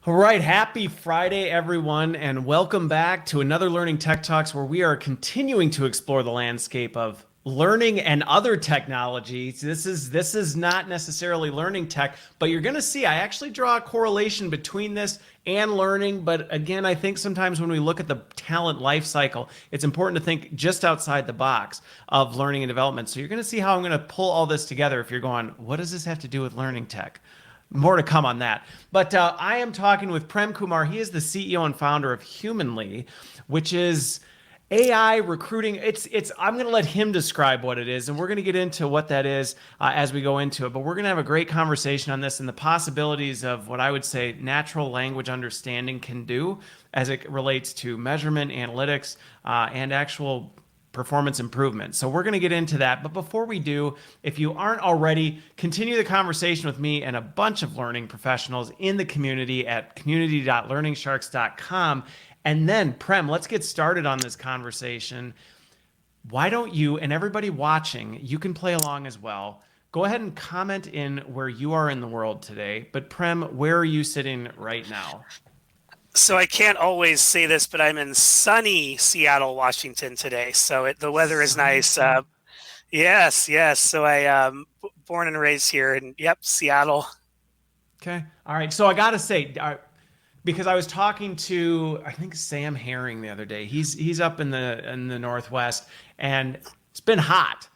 All right, happy Friday, everyone, and welcome back to another Learning Tech Talks where we are continuing to explore the landscape of learning and other technologies. This is not necessarily learning tech, but you're going to see I actually draw a correlation between this and learning. But again, I think sometimes when we look at the talent life cycle, it's important to think just outside the box of learning and development. So you're going to see how I'm going to pull all this together if you're going, what does this have to do with learning tech? More to come on that. But I am talking with Prem Kumar. He is the CEO and founder of Humanly, which is AI recruiting. I'm going to let him describe what it is, and we're going to get into what that is as we go into it. But we're going to have a great conversation on this and the possibilities of what I would say natural language understanding can do as it relates to measurement, analytics, and actual performance improvement. So we're going to get into that. But before we do, if you aren't already, continue the conversation with me and a bunch of learning professionals in the community at community.learningsharks.com. And then, Prem, let's get started on this conversation. Why don't you, and everybody watching, you can play along as well. Go ahead and comment in where you are in the world today. But Prem, where are you sitting right now? So I can't always say this, but I'm in sunny Seattle, Washington today. So the weather is nice. Yes. So I born and raised here, and yep, Seattle. Okay. All right. So I got to say, because I was talking to I think Sam Herring the other day. He's up in the Northwest, and it's been hot.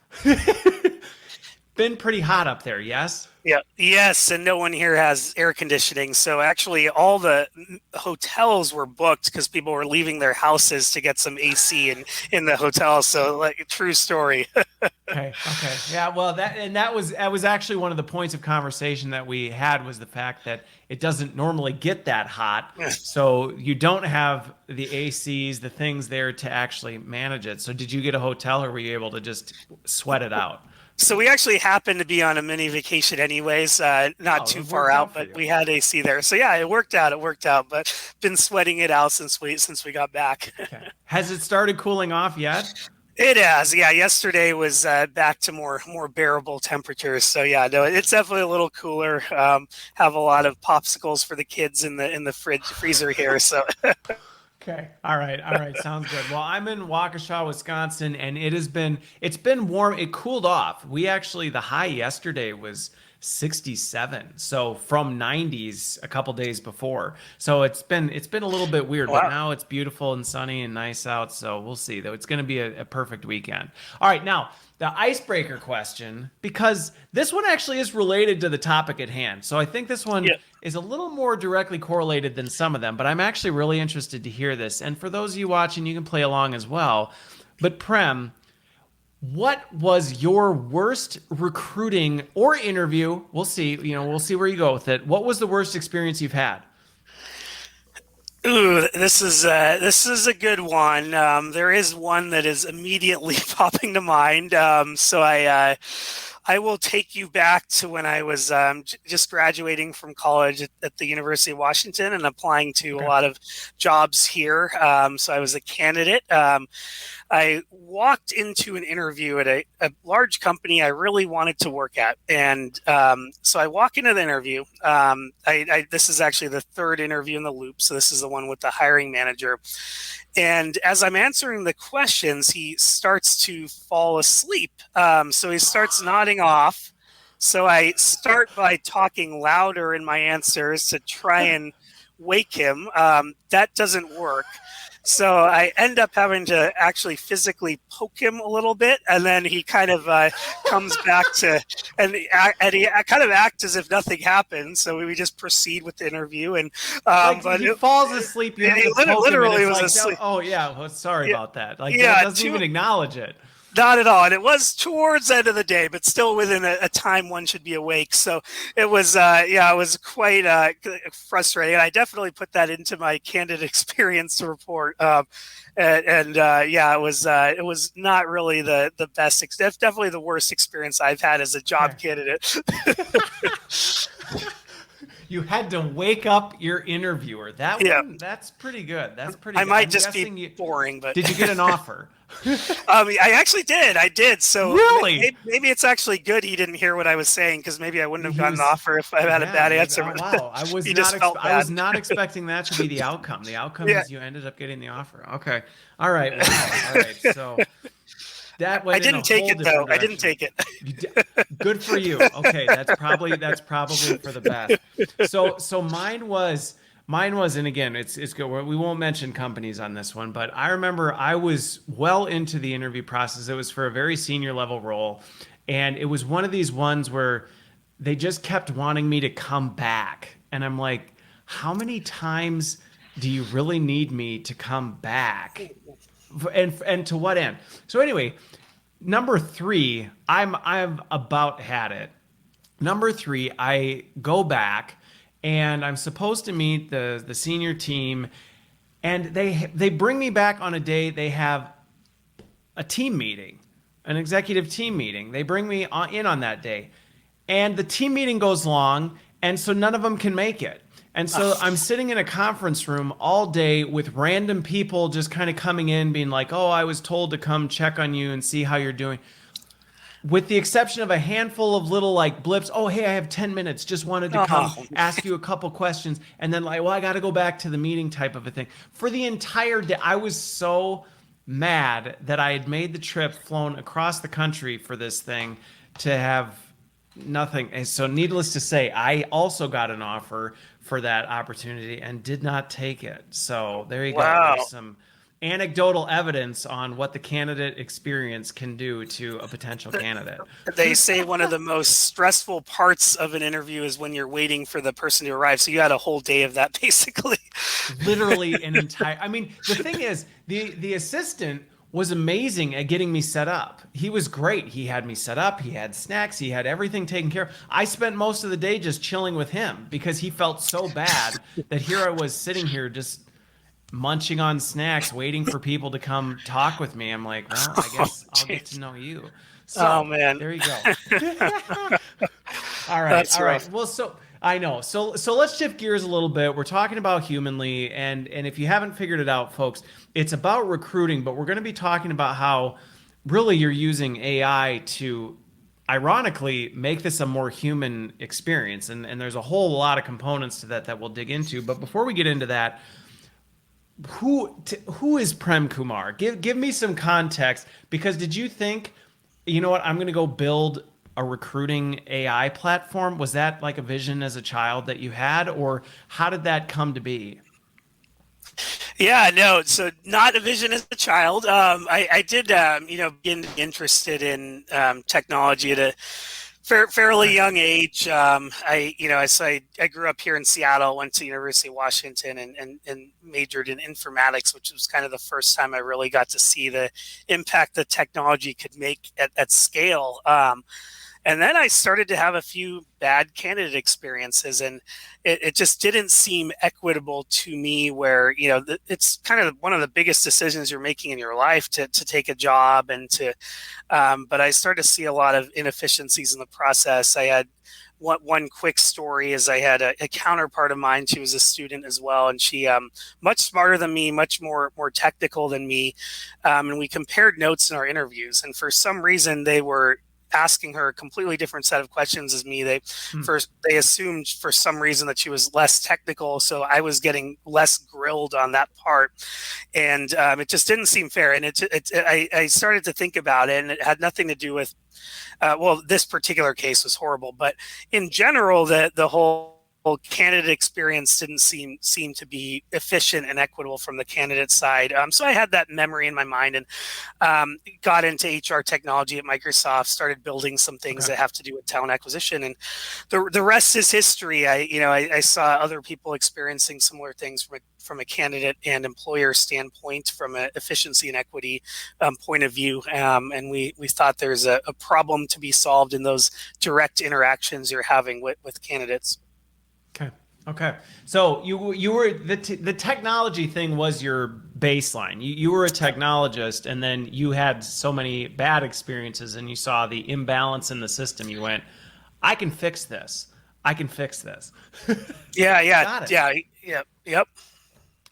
Been pretty hot up there. Yes. Yeah. Yes, and no one here has air conditioning. So actually, all the hotels were booked because people were leaving their houses to get some AC in the hotel. So, like, a true story. Okay. Yeah. Well, that was actually one of the points of conversation that we had was the fact that it doesn't normally get that hot, so you don't have the ACs, the things there to actually manage it. So, did you get a hotel, or were you able to just sweat it out? So we actually happened to be on a mini vacation anyways, not too far out, but we had AC there. So yeah, it worked out, but been sweating it out since we got back. Okay. Has it started cooling off yet? It has. Yeah, yesterday was back to more bearable temperatures. So yeah, no, it's definitely a little cooler. Have a lot of popsicles for the kids in the freezer here. So Okay. All right. Sounds good. Well, I'm in Waukesha, Wisconsin, and it's been warm. It cooled off. The high yesterday was 67. So from 90s a couple days before. So it's been a little bit weird, wow. But now it's beautiful and sunny and nice out. So we'll see though. It's going to be a perfect weekend. All right. Now, the icebreaker question, because this one actually is related to the topic at hand. So I think this one is a little more directly correlated than some of them, but I'm actually really interested to hear this. And for those of you watching, you can play along as well. But Prem, what was your worst recruiting or interview? We'll see. We'll see where you go with it. What was the worst experience you've had? Ooh, this is a good one. There is one that is immediately popping to mind. So I will take you back to when I was just graduating from college at the University of Washington and applying to a lot of jobs here. So I was a candidate. I walked into an interview at a large company I really wanted to work at. And so I walk into the interview. This is actually the third interview in the loop. So this is the one with the hiring manager. And as I'm answering the questions, he starts to fall asleep. So he starts nodding off. So I start by talking louder in my answers to try and wake him. That doesn't work. So I end up having to actually physically poke him a little bit, and then he kind of comes back to, and he kind of acts as if nothing happened. So we just proceed with the interview, and but he falls asleep. You have to poke literally him, was like, asleep. Oh yeah, well, sorry about that. Like yeah, that doesn't even acknowledge it. Not at all. And it was towards the end of the day, but still within a time one should be awake. So it was, it was quite frustrating. And I definitely put that into my candidate experience report. It was not really the best. That's definitely the worst experience I've had as a job candidate. You had to wake up your interviewer. That Yeah, one, that's pretty good. That's pretty I good. might I'm just guessing be you boring, but did you get an offer? I actually did. I did. So Really? maybe it's actually good he didn't hear what I was saying because maybe I wouldn't have He gotten an was, offer if I had a yeah, bad maybe. answer. Oh But wow, he just felt I bad. was not expecting that to be the outcome. The outcome Yeah, is you ended up getting the offer. Okay, all right, wow, all right. So that I went in a didn't take whole it though. different I didn't direction. take it. You di- Good for you. Okay, that's probably for the best. So mine was, and again, it's good. We won't mention companies on this one, but I remember I was well into the interview process. It was for a very senior level role, and it was one of these ones where they just kept wanting me to come back, and I'm like, how many times do you really need me to come back? And to what end? So anyway, number three, I've about had it. Number three, I go back and I'm supposed to meet the senior team, and they bring me back on a day they have a team meeting, an executive team meeting. They bring me in on that day, and the team meeting goes long, and so none of them can make it. And so I'm sitting in a conference room all day with random people just kind of coming in, being like, "Oh, I was told to come check on you and see how you're doing." With the exception of a handful of little like blips. Oh, hey, I have 10 minutes. Just wanted to come Oh, ask you a couple questions. And then, like, well, I got to go back to the meeting type of a thing. For the entire day, I was so mad that I had made the trip, flown across the country for this thing to have nothing. And so, needless to say, I also got an offer for that opportunity and did not take it. So, there you go. wow. There's some anecdotal evidence on what the candidate experience can do to a potential candidate. They say one of the most stressful parts of an interview is when you're waiting for the person to arrive. So you had a whole day of that basically. Literally an entire, I mean, the thing is, the assistant was amazing at getting me set up. He was great. He had me set up, he had snacks, he had everything taken care of. I spent most of the day just chilling with him because he felt so bad that here I was sitting here just munching on snacks, waiting for people to come talk with me. I'm like, well, I Oh, guess I'll get to jeez. know you. Oh So man. there you go. All right, That's all right. rough. Well, so I know. So let's shift gears a little bit. We're talking about humanly, and if you haven't figured it out, folks, it's about recruiting, but we're going to be talking about how really you're using AI to ironically make this a more human experience, and there's a whole lot of components to that we'll dig into. But before we get into that, who is Prem Kumar? Give me some context, because did you think, you know what, I'm going to go build a recruiting AI platform? Was that like a vision as a child that you had, or how did that come to be? Yeah, no, so not a vision as a child. I did, begin to be interested in technology at a fairly young age. I grew up here in Seattle, went to University of Washington, and majored in informatics, which was kind of the first time I really got to see the impact that technology could make at scale. And then I started to have a few bad candidate experiences, and it just didn't seem equitable to me. Where it's kind of one of the biggest decisions you're making in your life to take a job and to, but I started to see a lot of inefficiencies in the process. I had one quick story is I had a counterpart of mine. She was a student as well, and she much smarter than me, much more technical than me, and we compared notes in our interviews. And for some reason, they were asking her a completely different set of questions as me. Hmm. They assumed for some reason that she was less technical, so I was getting less grilled on that part, and it just didn't seem fair. And I started to think about it, and it had nothing to do with this particular case was horrible, but in general, the whole candidate experience didn't seem to be efficient and equitable from the candidate side. So I had that memory in my mind, and got into HR technology at Microsoft. Started building some things Okay. that have to do with talent acquisition, and the rest is history. I saw other people experiencing similar things from a candidate and employer standpoint, from an efficiency and equity point of view, and we thought there's a problem to be solved in those direct interactions you're having with candidates. Okay. Okay. So you were the technology thing was your baseline. You were a technologist, and then you had so many bad experiences, and you saw the imbalance in the system. You went, I can fix this. I can fix this. Yeah, yeah, Got it. yeah, yeah, yep.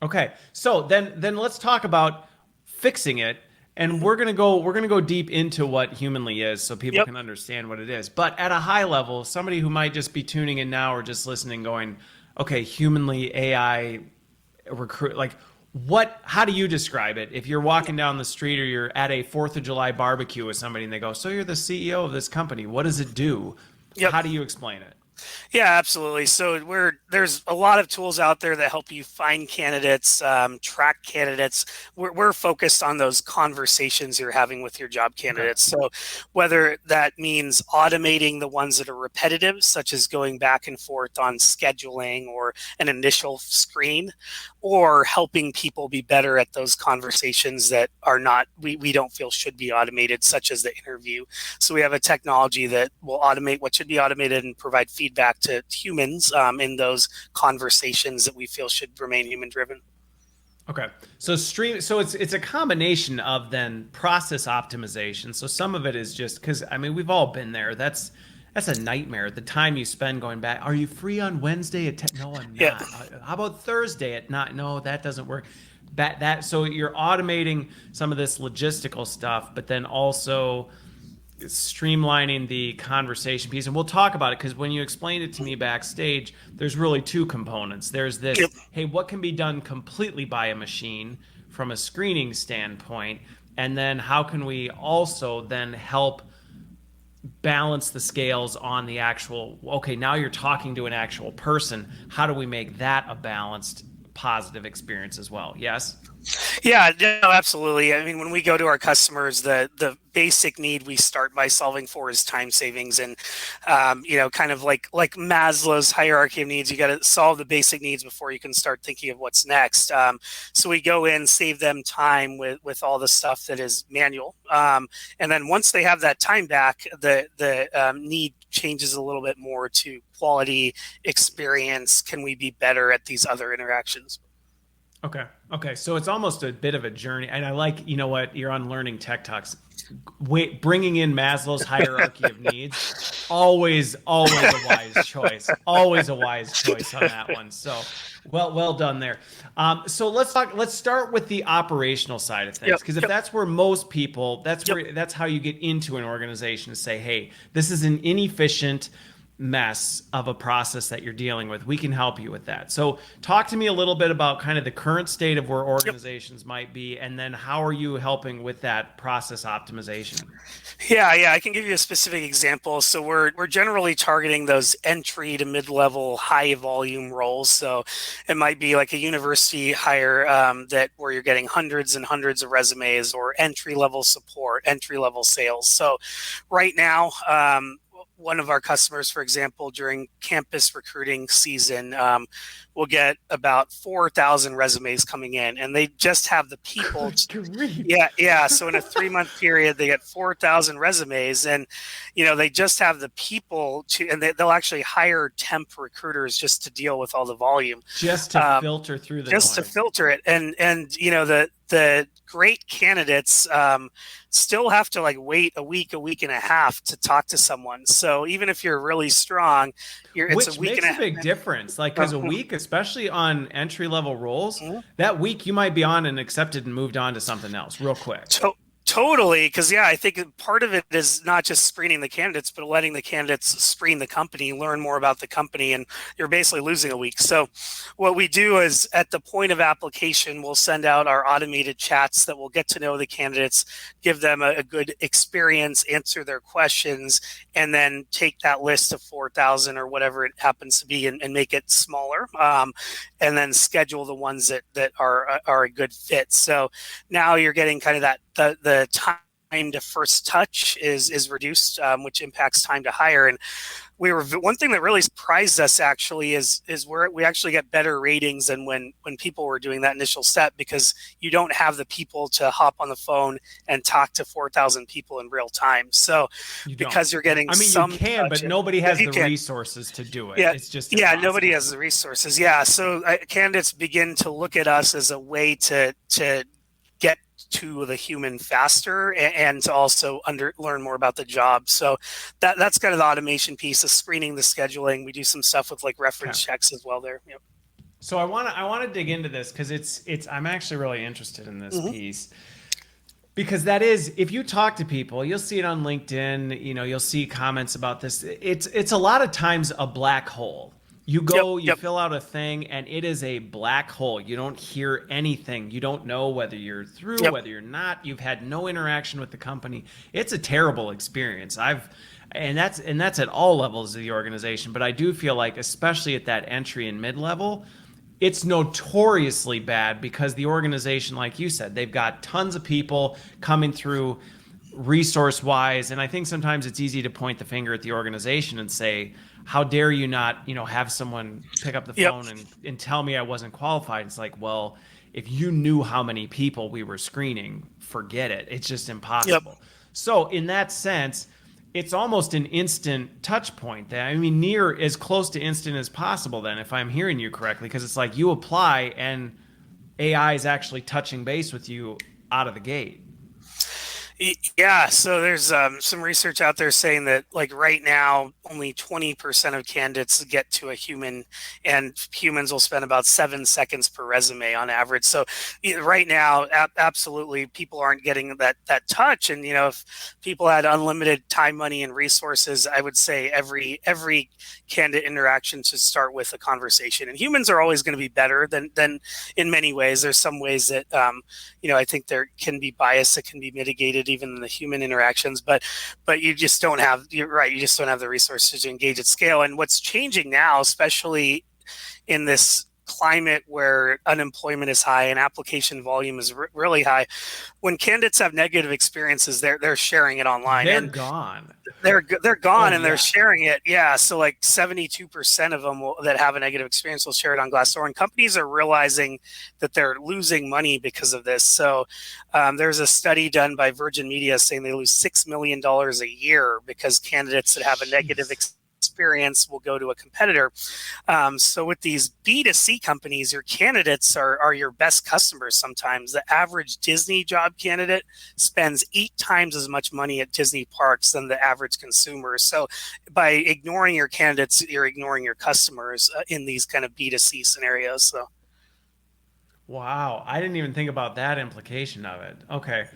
Okay. So then let's talk about fixing it. And Mhm. we're gonna go deep into what humanly is so people Yep. can understand what it is. But at a high level, somebody who might just be tuning in now or just listening going, okay, humanly AI recruit, like what, how do you describe it? If you're walking down the street or you're at a 4th of July barbecue with somebody and they go, so you're the CEO of this company, what does it do? Yep. How do you explain it? Yeah, absolutely. So there's a lot of tools out there that help you find candidates, track candidates. We're focused on those conversations you're having with your job Okay. candidates. So whether that means automating the ones that are repetitive, such as going back and forth on scheduling or an initial screen, or helping people be better at those conversations that are not we don't feel should be automated, such as the interview. So we have a technology that will automate what should be automated and provide feedback to humans in those conversations that we feel should remain human driven. Okay. So it's a combination of then process optimization. So some of it is just because I mean we've all been there. That's a nightmare. The time you spend going back. Are you free on Wednesday at 10? No, I'm Yeah. not. How about Thursday at not? No, that doesn't work. That so you're automating some of this logistical stuff, but then also streamlining the conversation piece. And we'll talk about it because when you explained it to me backstage, there's really two components. There's this, Yep. hey, what can be done completely by a machine from a screening standpoint? And then how can we also then help balance the scales on the actual, okay, now you're talking to an actual person. How do we make that a balanced, positive experience as well? Yes? Yeah, no, absolutely. I mean, when we go to our customers, the basic need we start by solving for is time savings, and kind of like Maslow's hierarchy of needs. You got to solve the basic needs before you can start thinking of what's next. So we go in, save them time with all the stuff that is manual, and then once they have that time back, the need changes a little bit more to quality experience. Can we be better at these other interactions? Okay. Okay. So it's almost a bit of a journey. And I like, you know what, you're on Learning Tech Talks. Wait, bringing in Maslow's hierarchy of needs, always a wise choice. Always a wise choice on that one. So well done there. So let's start with the operational side of things. Yep. Because if Yep. that's where most people, Yep. that's how you get into an organization to say, hey, this is an inefficient mess of a process that you're dealing with. We can help you with that. So talk to me a little bit about kind of the current state of where Yep. organizations might be, and then how are you helping with that process optimization? Yeah, I can give you a specific example. So we're generally targeting those entry to mid-level, high volume roles. So it might be like a university hire that where you're getting hundreds and hundreds of resumes, or entry level support, entry level sales. So right now, one of our customers, for example, during campus recruiting season, will get about 4,000 resumes coming in, and they just have the people. Good grief. Yeah. So in a 3 month period, they get 4,000 resumes, and they just have the people to, and they'll actually hire temp recruiters just to deal with all the volume, Just to filter through the just to noise. filter it. And the great candidates still have to like wait a week and a half to talk to someone. So even if you're really strong, it's a Which week makes and a big difference. Like, because a half. week, especially on entry level roles, that week you might be on and accepted and moved on to something else real quick. Totally, because I think part of it is not just screening the candidates, but letting the candidates screen the company, learn more about the company, and you're basically losing a week. So what we do is at the point of application, we'll send out our automated chats that will get to know the candidates, give them a good experience, answer their questions, and then take that list of 4,000 or whatever it happens to be and make it smaller, and then schedule the ones that are a good fit. So now you're getting kind of that the time to first touch is reduced, which impacts time to hire. And one thing that really surprised us actually is where we actually get better ratings than when people were doing that initial step, because you don't have the people to hop on the phone and talk to 4,000 people in real time. So You don't. because you're getting I mean, some you can, touch, but nobody has the can. resources to do it. Yeah, It's just yeah, impossible. nobody has the resources. Yeah, so candidates begin to look at us as a way to get to the human faster and to also learn more about the job. So that's kind of the automation piece of screening, the scheduling. We do some stuff with like reference checks as well there. Yep. So I want to dig into this because I'm actually really interested in this piece. Because that is, if you talk to people, you'll see it on LinkedIn, you'll see comments about this. It's a lot of times a black hole. You go, you fill out a thing, and it is a black hole. You don't hear anything. You don't know whether you're through, whether you're not. You've had no interaction with the company. It's a terrible experience. And that's at all levels of the organization. But I do feel like, especially at that entry and mid-level, it's notoriously bad because the organization, like you said, they've got tons of people coming through resource-wise. And I think sometimes it's easy to point the finger at the organization and say, how dare you not, have someone pick up the phone and tell me I wasn't qualified. It's like, well, if you knew how many people we were screening, forget it. It's just impossible. So in that sense, it's almost an instant touch point. Near as close to instant as possible then, if I'm hearing you correctly, because it's like you apply and AI is actually touching base with you out of the gate. Yeah, so there's some research out there saying that like right now, only 20% of candidates get to a human, and humans will spend about 7 seconds per resume on average. So right now, absolutely, people aren't getting that touch. And if people had unlimited time, money, and resources, I would say every candidate interaction should start with a conversation. And humans are always going to be better than in many ways. There's some ways that I think there can be bias that can be mitigated even in the human interactions, but you just don't have, you're right, you just don't have the resources to engage at scale. And what's changing now, especially in this climate where unemployment is high and application volume is really high, when candidates have negative experiences, they're sharing it online. They're gone. They're gone, and they're sharing it. Yeah, so like 72% of them that have a negative experience will share it on Glassdoor, and companies are realizing that they're losing money because of this. So there's a study done by Virgin Media saying they lose $6 million a year because candidates that have a negative experience will go to a competitor. So with these B2C companies, your candidates are your best customers sometimes. The average Disney job candidate spends 8 times as much money at Disney parks than the average consumer. So by ignoring your candidates, you're ignoring your customers in these kind of B2C scenarios. So. Wow, I didn't even think about that implication of it. Okay.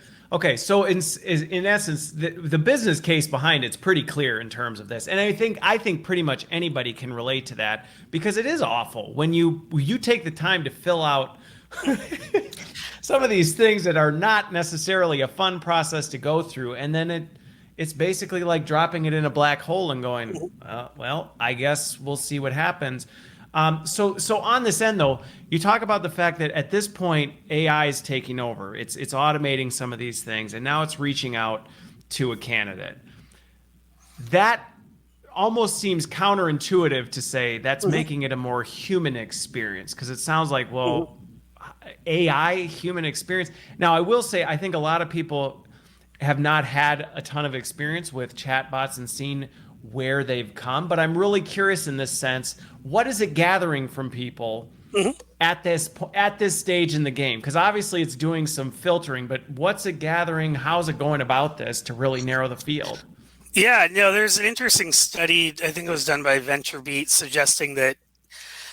So in essence, the business case behind it's pretty clear in terms of this, and I think pretty much anybody can relate to that because it is awful when you take the time to fill out some of these things that are not necessarily a fun process to go through, and then it's basically like dropping it in a black hole and going, well, I guess we'll see what happens. So on this end, though, you talk about the fact that at this point, AI is taking over. It's automating some of these things, and now it's reaching out to a candidate. That almost seems counterintuitive to say that's making it a more human experience, because it sounds like, well, AI, human experience. Now, I will say, I think a lot of people have not had a ton of experience with chatbots and seen where they've come, but I'm really curious in this sense, what is it gathering from people at this stage in the game? Because obviously it's doing some filtering, but what's it gathering? How's it going about this to really narrow the field? Yeah, no, there's an interesting study, I think it was done by VentureBeat, suggesting that,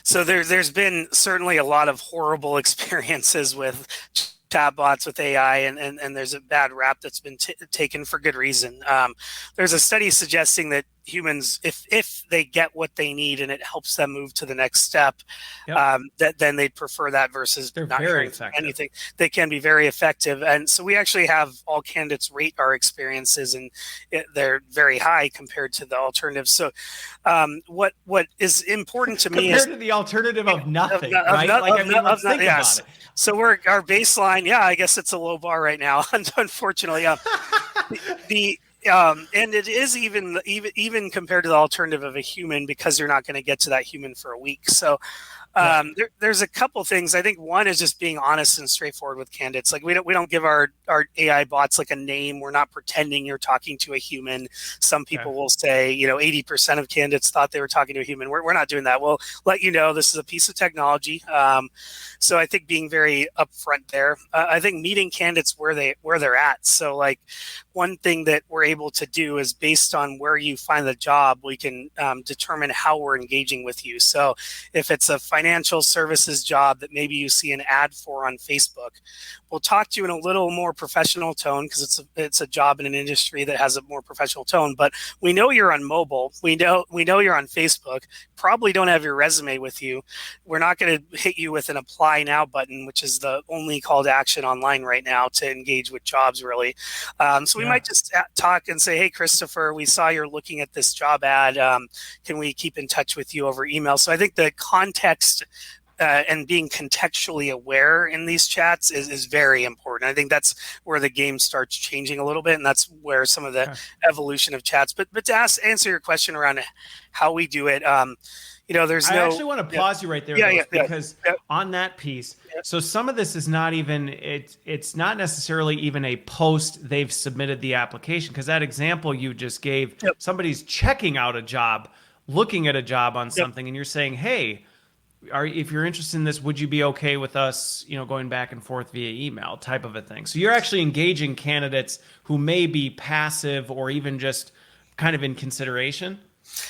so there's been certainly a lot of horrible experiences with chatbots with AI, and there's a bad rap that's been taken for good reason. There's a study suggesting that humans, if they get what they need and it helps them move to the next step, that then they'd prefer that versus they're not very hearing effective. Anything. They can be very effective, and so we actually have all candidates rate our experiences, and they're very high compared to the alternatives. So, what is important to me is compared to the alternative of nothing, right? Let's think about it. So our baseline, I guess it's a low bar right now, unfortunately. And it is even compared to the alternative of a human, because you're not going to get to that human for a week. So there's a couple things. I think one is just being honest and straightforward with candidates. Like, we don't give our AI bots like a name. We're not pretending you're talking to a human. Some people will say, 80% of candidates thought they were talking to a human. We're not doing that. We'll let you know this is a piece of technology. So I think being very upfront there. I think meeting candidates where they're at. So, like, one thing that we're able to do is, based on where you find the job, we can determine how we're engaging with you. So if it's a financial services job that maybe you see an ad for on Facebook, we'll talk to you in a little more professional tone, because it's a job in an industry that has a more professional tone. But we know you're on mobile. We know you're on Facebook. Probably don't have your resume with you. We're not going to hit you with an apply now button, which is the only call to action online right now to engage with jobs, really. So we might just talk and say, hey, Christopher, we saw you're looking at this job ad. Can we keep in touch with you over email? So I think the context and being contextually aware in these chats is very important. I think that's where the game starts changing a little bit, and that's where some of the evolution of chats. But to answer your question around how we do it, there's no. I actually want to pause you right there, because on that piece, so some of this is not even it's not necessarily even a post they've submitted the application, because that example you just gave, somebody's checking out a job, looking at a job on something, and you're saying, hey, if you're interested in this, would you be okay with us, going back and forth via email, type of a thing. So you're actually engaging candidates who may be passive or even just kind of in consideration.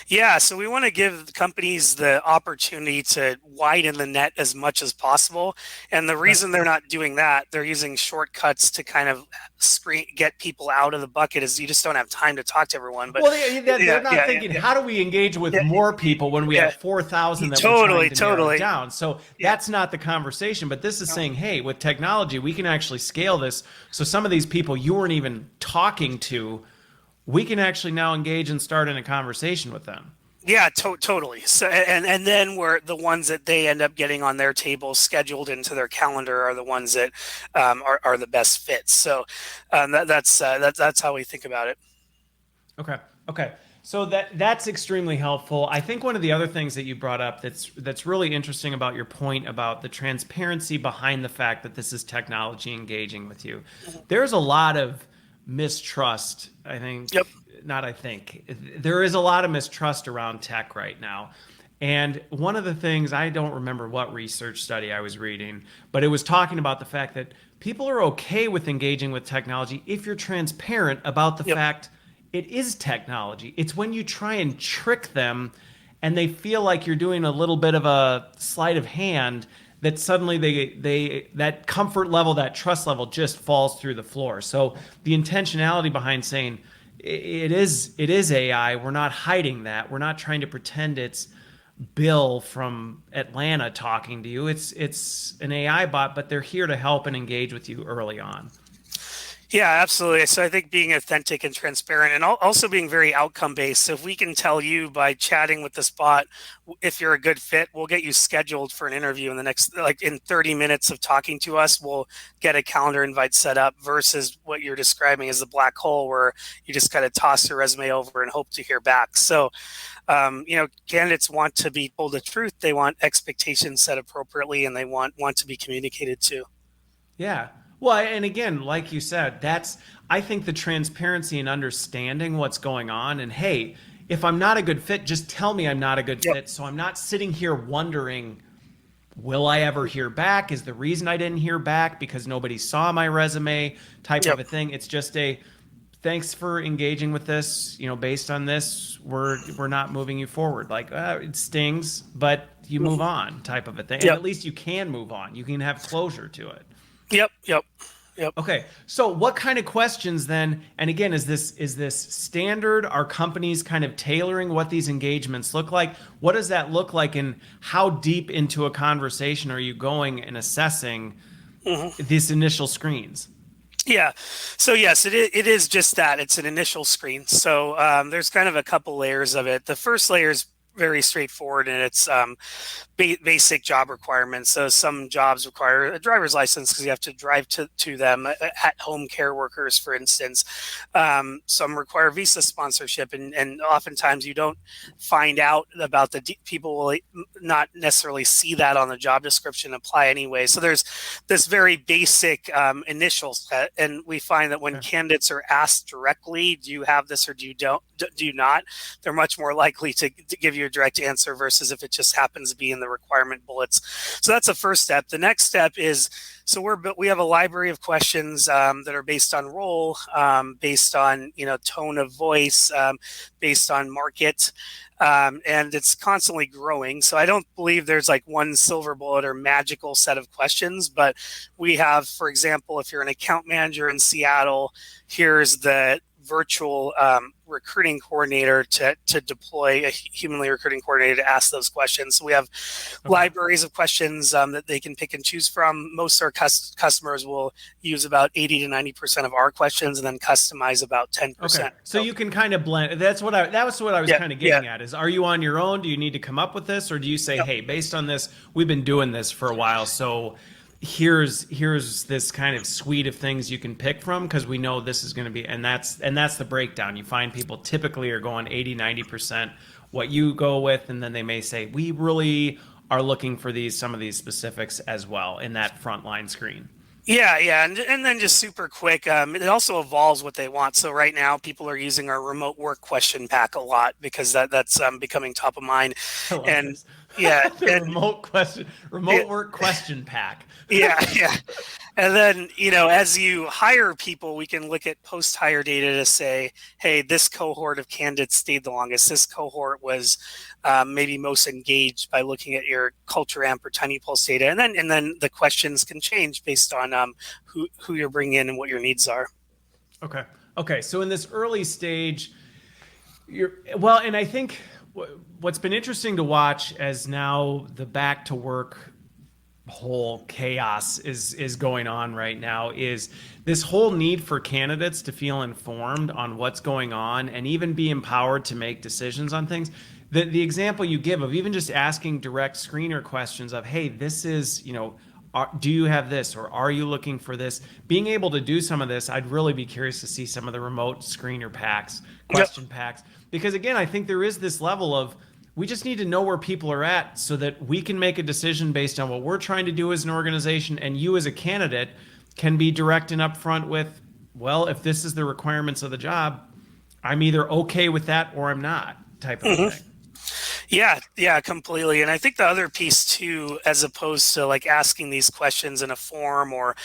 Yeah, so we want to give companies the opportunity to widen the net as much as possible. And the reason they're not doing that, they're using shortcuts to kind of get people out of the bucket, is you just don't have time to talk to everyone. But they're not thinking, how do we engage with more people when we have 4,000 that we're trying to narrow down? So that's not the conversation. But this is saying, hey, with technology, we can actually scale this. So some of these people you weren't even talking to, we can actually now engage and start in a conversation with them. Yeah, totally. So, and then we're the ones that they end up getting on their table, scheduled into their calendar, are the ones that are the best fits. So that's how we think about it. Okay. So that's extremely helpful. I think one of the other things that you brought up that's really interesting about your point about the transparency behind the fact that this is technology engaging with you. There's a lot of mistrust, I think. There is a lot of mistrust around tech right now. And one of the things, I don't remember what research study I was reading, but it was talking about the fact that people are okay with engaging with technology if you're transparent about the fact it is technology. It's when you try and trick them and they feel like you're doing a little bit of a sleight of hand that suddenly they that comfort level, that trust level just falls through the floor. So the intentionality behind saying it is AI, we're not hiding that. We're not trying to pretend it's Bill from Atlanta talking to you. It's an AI bot, but they're here to help and engage with you early on. Yeah, absolutely. So I think being authentic and transparent, and also being very outcome based. So if we can tell you by chatting with this bot, if you're a good fit, we'll get you scheduled for an interview in the next, like in 30 minutes of talking to us, we'll get a calendar invite set up, versus what you're describing as the black hole where you just kind of toss your resume over and hope to hear back. So, candidates want to be told the truth. They want expectations set appropriately, and they want to be communicated to. Yeah. Well, and again, like you said, I think the transparency and understanding what's going on. And hey, if I'm not a good fit, just tell me I'm not a good fit. So I'm not sitting here wondering, will I ever hear back? Is the reason I didn't hear back because nobody saw my resume type of a thing? It's just thanks for engaging with this. Based on this, we're not moving you forward. Like, it stings, but you move on type of a thing. And at least you can move on. You can have closure to it. Yep. Okay. So what kind of questions then, and again, is this standard? Are companies kind of tailoring what these engagements look like? What does that look like, and how deep into a conversation are you going and assessing these initial screens? Yeah. So yes, it is just that. It's an initial screen. So there's kind of a couple layers of it. The first layer is very straightforward in its basic job requirements. So some jobs require a driver's license because you have to drive to them. At-home care workers, for instance, some require visa sponsorship, and oftentimes you don't find out about people will not necessarily see that on the job description, apply anyway. So there's this very basic initial set, and we find that when candidates are asked directly, do you have this or do you not, they're much more likely to give you a direct answer versus if it just happens to be in the requirement bullets. So that's the first step. The next step is, so we have a library of questions that are based on role, based on tone of voice, based on market, and it's constantly growing. So I don't believe there's like one silver bullet or magical set of questions, but we have, for example, if you're an account manager in Seattle, here's the virtual recruiting coordinator to deploy a humanly recruiting coordinator to ask those questions. So we have libraries of questions that they can pick and choose from. Most of our customers will use about 80 to 90% of our questions and then customize about 10%. Okay. So you can kind of blend. That was what I was kind of getting at is, are you on your own? Do you need to come up with this? Or do you say, hey, based on this, we've been doing this for a while, so here's this kind of suite of things you can pick from because we know this is going to be, and that's the breakdown. You find people typically are going 80-90% what you go with, and then they may say, we really are looking for some of these specifics as well in that frontline screen. Yeah, and then just super quick, it also evolves what they want. So right now, people are using our remote work question pack a lot because that's becoming top of mind. And this. Yeah, and remote work question pack. Yeah. And then, as you hire people, we can look at post-hire data to say, hey, this cohort of candidates stayed the longest. This cohort was maybe most engaged by looking at your Culture Amp or Tiny Pulse data. And then the questions can change based on who you're bringing in and what your needs are. Okay. So in this early stage, and I think what's been interesting to watch as now the back to work whole chaos is going on right now is this whole need for candidates to feel informed on what's going on and even be empowered to make decisions on things. The example you give of even just asking direct screener questions of, hey, this is, do you have this or are you looking for this? Being able to do some of this, I'd really be curious to see some of the remote screener packs, question packs, because again, I think there is this level of, we just need to know where people are at so that we can make a decision based on what we're trying to do as an organization, and you as a candidate can be direct and upfront with, well, if this is the requirements of the job, I'm either okay with that or I'm not, type of thing. Yeah, completely. And I think the other piece too, as opposed to like asking these questions in a form, or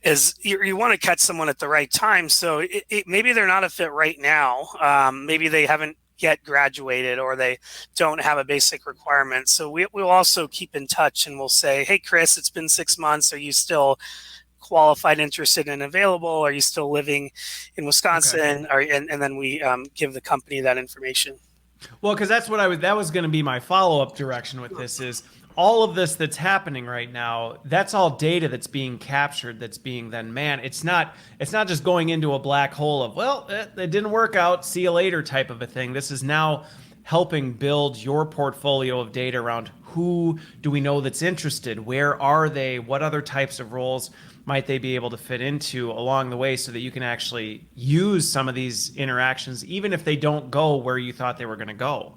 is you want to catch someone at the right time. So maybe they're not a fit right now. Maybe they haven't yet graduated or they don't have a basic requirement. So we'll also keep in touch and we'll say, hey, Chris, it's been 6 months. Are you still qualified, interested, and available? Are you still living in Wisconsin? And then we give the company that information. Well, because that was going to be my follow-up direction with this is all of this that's happening right now, that's all data that's being captured, that's being then manned. It's not just going into a black hole of, well, it didn't work out, see you later type of a thing. This is now helping build your portfolio of data around who do we know that's interested, where are they, what other types of roles might they be able to fit into along the way so that you can actually use some of these interactions, even if they don't go where you thought they were going to go.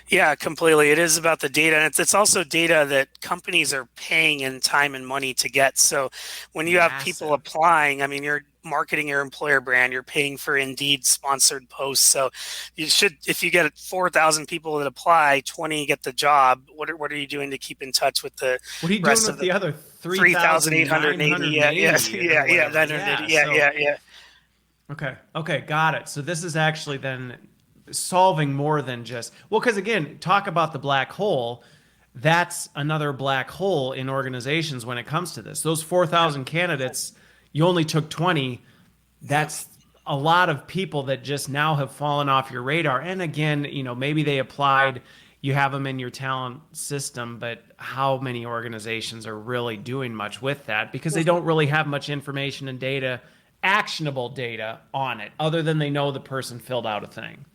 Yeah, completely. It is about the data. And it's also data that companies are paying in time and money to get. So when you have people applying, I mean, you're marketing your employer brand, you're paying for Indeed sponsored posts. So you should, if you get 4,000 people that apply, 20 get the job. What are you doing to keep in touch with the What are you rest doing of with the other 3,880? Yeah. Okay, got it. So this is actually then solving more than just, well, because again, talk about the black hole. That's another black hole in organizations when it comes to this. Those 4,000 candidates, you only took 20. That's a lot of people that just now have fallen off your radar. And again, maybe they applied, you have them in your talent system, but how many organizations are really doing much with that because they don't really have much information and data, actionable data on it, other than they know the person filled out a thing.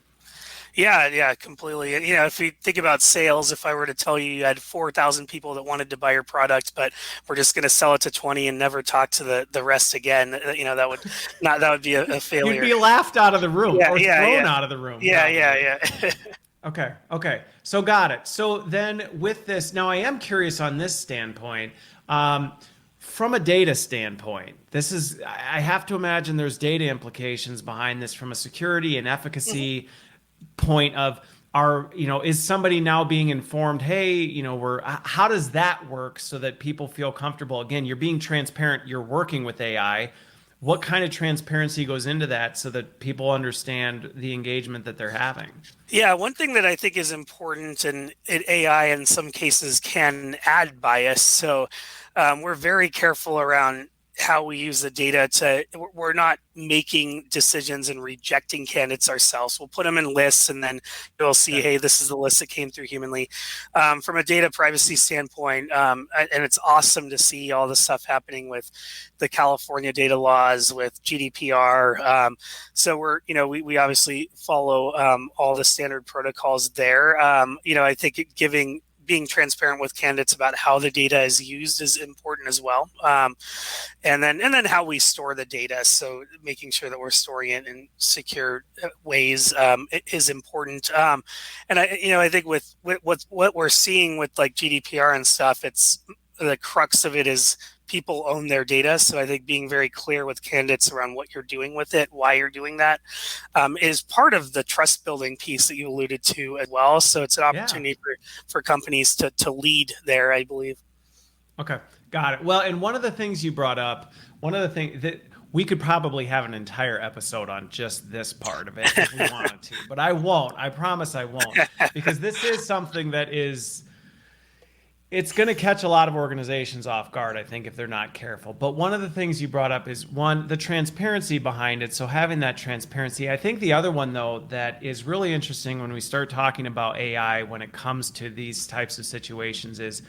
Yeah, completely. And, if you think about sales, if I were to tell you you had 4,000 people that wanted to buy your product, but we're just going to sell it to 20 and never talk to the rest again, that would be a You'd failure. be laughed out of the room Yeah, or yeah, thrown yeah, out of the room, yeah, probably. yeah, yeah. Okay. So got it. So then with this, now I am curious on this standpoint. From a data standpoint, I have to imagine there's data implications behind this from a security and efficacy point of is somebody now being informed, hey, how does that work so that people feel comfortable? Again, you're being transparent, you're working with AI. What kind of transparency goes into that so that people understand the engagement that they're having? Yeah, one thing that I think is important, and AI in some cases can add bias. So we're very careful around how we use the data we're not making decisions and rejecting candidates ourselves. We'll put them in lists and then you'll see, Okay. hey, this is the list that came through humanly. From a data privacy standpoint, and it's awesome to see all the stuff happening with the California data laws, with GDPR. So we obviously follow all the standard protocols there. I think being transparent with candidates about how the data is used is important as well. And then how we store the data. So making sure that we're storing it in secure ways is important. And I think with what we're seeing with like GDPR and stuff, it's the crux of it is people own their data. So I think being very clear with candidates around what you're doing with it, why you're doing that, is part of the trust building piece that you alluded to as well. So it's an Yeah. opportunity for companies to lead there, I believe. Okay. Got it. Well, and one of the things you brought up, one of the things that we could probably have an entire episode on just this part of it if we wanted to, but I won't. I promise I won't, because this is something that it's going to catch a lot of organizations off guard, I think, if they're not careful. But one of the things you brought up is one, the transparency behind it. So having that transparency. I think the other one, though, that is really interesting when we start talking about AI when it comes to these types of situations is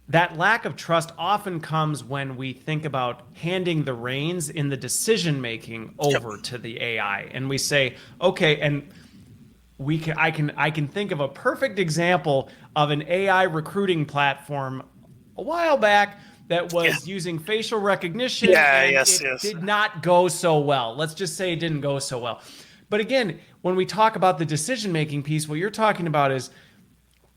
that lack of trust often comes when we think about handing the reins in the decision making Yep. over to the AI. And we say, okay, and I can think of a perfect example of an AI recruiting platform a while back that Yeah. was using facial recognition Yeah. and Yes. it Yes. did not go so well. Let's just say it didn't go so well. But again, when we talk about the decision making piece, what you're talking about is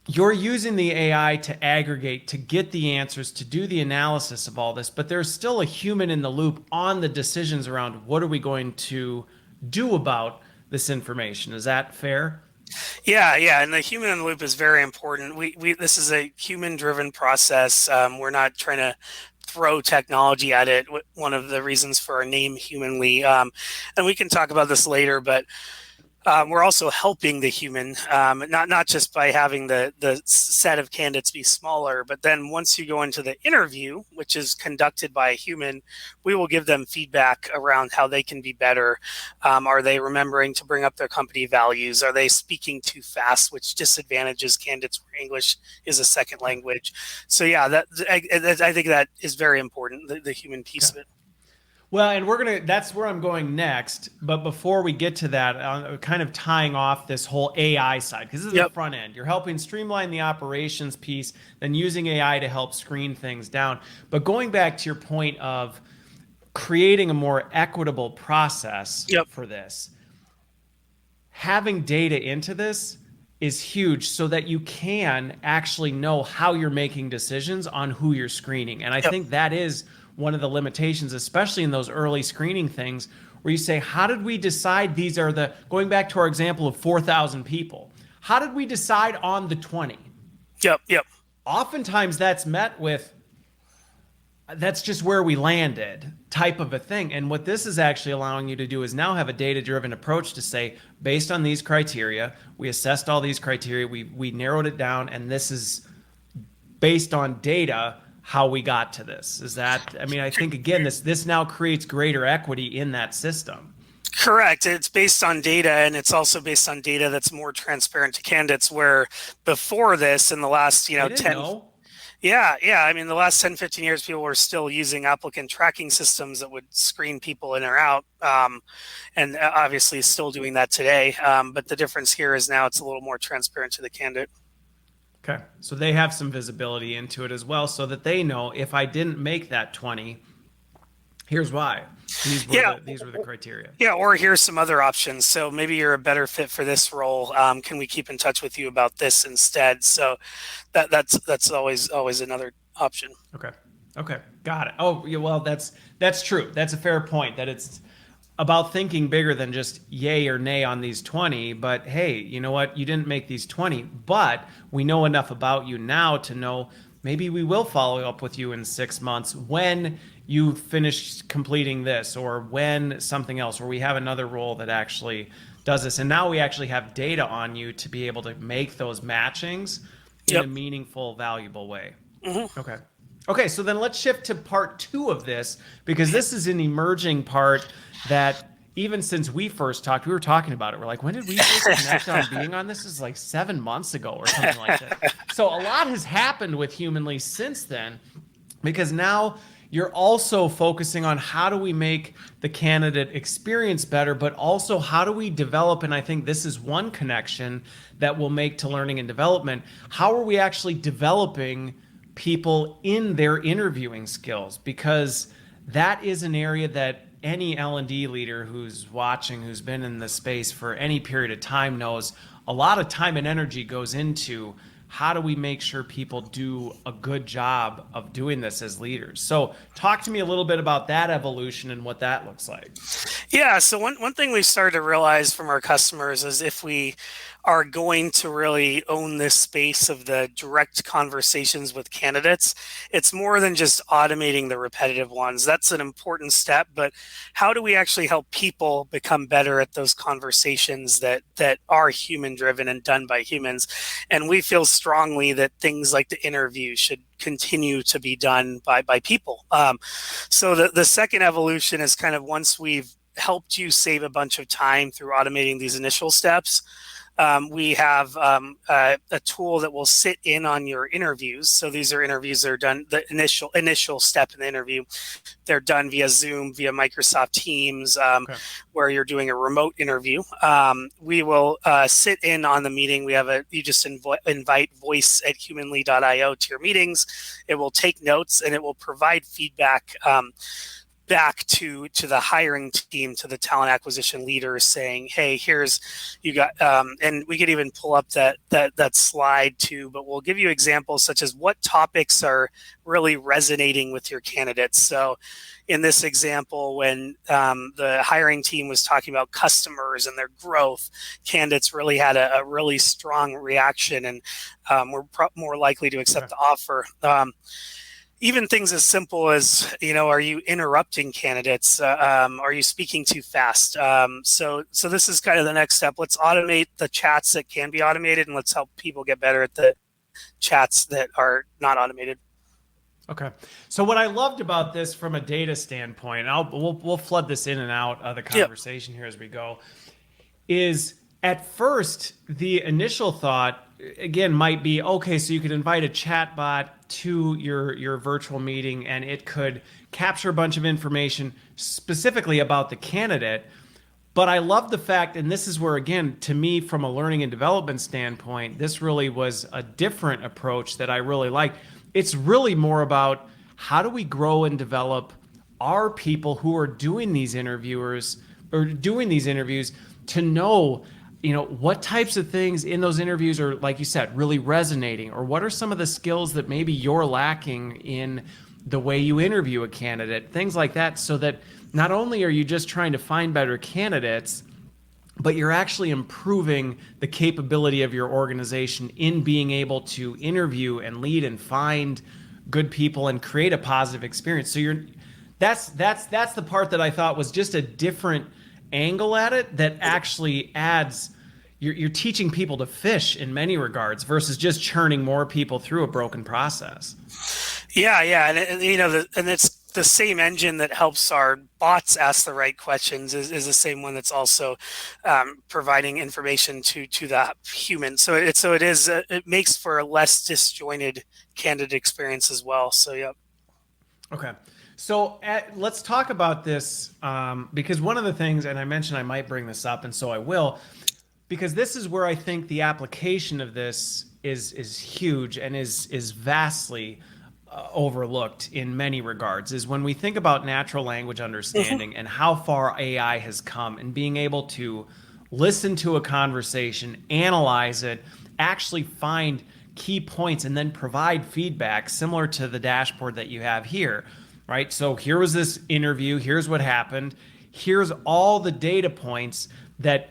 you're using the AI to aggregate, to get the answers, to do the analysis of all this, but there's still a human in the loop on the decisions around what are we going to do about this information. Is that fair? Yeah, and the human in the loop is very important. We this is a human driven process. We're not trying to throw technology at it. One of the reasons for our name, Humanly, and we can talk about this later, but we're also helping the human, not just by having the set of candidates be smaller, but then once you go into the interview, which is conducted by a human, we will give them feedback around how they can be better. Are they remembering to bring up their company values? Are they speaking too fast, which disadvantages candidates where English is a second language? So yeah, I think that is very important, the human piece Okay. of it. Well, and that's where I'm going next. But before we get to that, kind of tying off this whole AI side, because this is the Yep. front end. You're helping streamline the operations piece, then using AI to help screen things down. But going back to your point of creating a more equitable process Yep. for this, having data into this is huge so that you can actually know how you're making decisions on who you're screening. And I Yep. think that is one of the limitations, especially in those early screening things where you say, how did we decide these are going back to our example of 4,000 people, how did we decide on the 20? Yep. Yep. Oftentimes that's met with, that's just where we landed type of a thing. And what this is actually allowing you to do is now have a data driven approach to say, based on these criteria, we assessed all these criteria, we narrowed it down, and this is based on data how we got to this. Is that, I mean, I think again, this now creates greater equity in that system. Correct. It's based on data, and it's also based on data that's more transparent to candidates. Where before this, in the last, They didn't 10, know. Yeah. I mean, the last 10, 15 years, people were still using applicant tracking systems that would screen people in or out. And obviously still doing that today. But the difference here is now it's a little more transparent to the candidate. Okay. So they have some visibility into it as well so that they know if I didn't make that 20, here's why. Yeah. These were the criteria. Yeah, or here's some other options. So maybe you're a better fit for this role. Can we keep in touch with you about this instead? So that's always another option. Okay. Okay. Got it. Oh, yeah, well, that's true. That's a fair point that it's about thinking bigger than just yay or nay on these 20, but hey, you know what? You didn't make these 20, but we know enough about you now to know maybe we will follow up with you in 6 months when you finish completing this or when something else, or we have another role that actually does this. And now we actually have data on you to be able to make those matchings in a meaningful, valuable way. Okay. Okay, so then let's shift to part 2 of this, because this is an emerging part that even since we first talked, we were talking about it. We're like, when did we first connect on being on this? This is like 7 months ago or something like that. So a lot has happened with Humanly since then, because now you're also focusing on how do we make the candidate experience better, but also how do we develop, and I think this is one connection that will make to learning and development, how are we actually developing people in their interviewing skills? Because that is an area that any L&D leader who's watching, who's been in the space for any period of time knows a lot of time and energy goes into how do we make sure people do a good job of doing this as leaders. So talk to me a little bit about that evolution and what that looks like. Yeah, so one thing we've started to realize from our customers is if we are going to really own this space of the direct conversations with candidates, it's more than just automating the repetitive ones. That's an important step, but how do we actually help people become better at those conversations that are human driven and done by humans? And we feel strongly that things like the interview should continue to be done by people. So the second evolution is kind of once we've helped you save a bunch of time through automating these initial steps, we have a tool that will sit in on your interviews. So these are interviews that are done, the initial step in the interview. They're done via Zoom, via Microsoft Teams, where you're doing a remote interview. We will sit in on the meeting. You just invite voice@humanly.io to your meetings. It will take notes and it will provide feedback back to the hiring team, to the talent acquisition leaders, saying, hey, here's you got and we could even pull up that slide too, but we'll give you examples such as what topics are really resonating with your candidates. So in this example, when the hiring team was talking about customers and their growth, candidates really had a really strong reaction and were more likely to accept the offer. Even things as simple as, are you interrupting candidates? Are you speaking too fast? So this is kind of the next step. Let's automate the chats that can be automated, and let's help people get better at the chats that are not automated. Okay. So what I loved about this from a data standpoint, and we'll flood this in and out of the conversation here as we go, is at first the initial thought, again, might be, okay, so you could invite a chat bot to your virtual meeting and it could capture a bunch of information specifically about the candidate. But I love the fact, and this is where, again, to me, from a learning and development standpoint, this really was a different approach that I really like. It's really more about how do we grow and develop our people who are doing these interviews to know, what types of things in those interviews are, like you said, really resonating, or what are some of the skills that maybe you're lacking in the way you interview a candidate, things like that, so that not only are you just trying to find better candidates, but you're actually improving the capability of your organization in being able to interview and lead and find good people and create a positive experience. So that's the part that I thought was just a different angle at it that actually adds. You're teaching people to fish in many regards versus just churning more people through a broken process. Yeah, and it's the same engine that helps our bots ask the right questions is the same one that's also providing information to the human. So it makes for a less disjointed candidate experience as well. So yeah. Okay. So let's talk about this because one of the things, and I mentioned I might bring this up, and so I will, because this is where I think the application of this is huge and is vastly overlooked in many regards. Is when we think about natural language understanding and how far AI has come and being able to listen to a conversation, analyze it, actually find key points, and then provide feedback similar to the dashboard that you have here, right? So here was this interview, here's what happened, here's all the data points that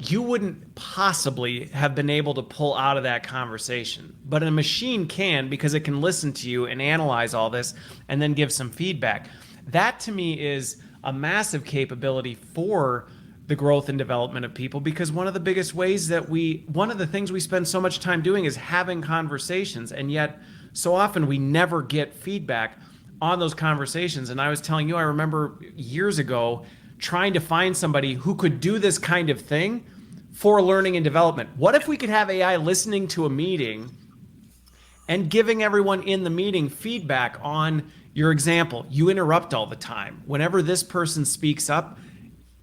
you wouldn't possibly have been able to pull out of that conversation. But a machine can, because it can listen to you and analyze all this and then give some feedback. That to me is a massive capability for the growth and development of people, because one of the biggest ways that one of the things we spend so much time doing is having conversations, and yet so often we never get feedback on those conversations. And I was telling you, I remember years ago trying to find somebody who could do this kind of thing for learning and development. What if we could have AI listening to a meeting and giving everyone in the meeting feedback on your example? You interrupt all the time. Whenever this person speaks up,